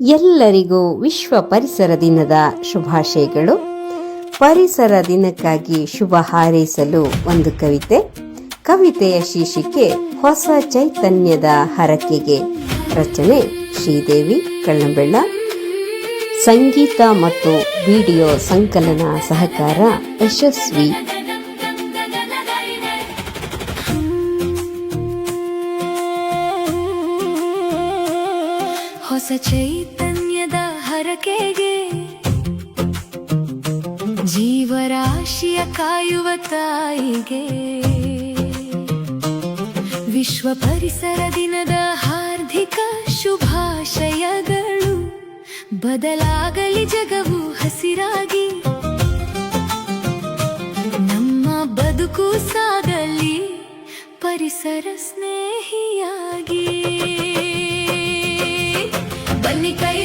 ಎಲ್ಲರಿಗೂ ವಿಶ್ವ ಪರಿಸರ ದಿನದ ಶುಭಾಶಯಗಳು. ಪರಿಸರ ದಿನಕ್ಕಾಗಿ ಶುಭ ಹಾರೈಸಲು ಒಂದು ಕವಿತೆಯ ಶೀರ್ಷಿಕೆ ಹೊಸ ಚೈತನ್ಯದ ಹರಕೆಗೆ. ರಚನೆ ಶ್ರೀದೇವಿ ಕಳ್ಳಂಬೆಳ್ಳ. ಸಂಗೀತ ಮತ್ತು ವಿಡಿಯೋ ಸಂಕಲನ ಸಹಕಾರ ಯಶಸ್ವಿ. ಹೊಸ ಚೈತನ್ಯದ ಹರಕೆಗೆ, ಜೀವರಾಶಿಯ ಕಾಯುವ ತಾಯಿಗೆ, ವಿಶ್ವ ಪರಿಸರ ದಿನದ ಹಾರ್ದಿಕ ಶುಭಾಶಯಗಳು. ಬದಲಾಗಲಿ ಜಗವು ಹಸಿರಾಗಿ, ನಮ್ಮ ಬದುಕು ಸಾಗಲಿ ಪರಿಸರ ಸ್ನೇಹಿಯಾಗಿ. ಬನ್ನಿ ಕೈ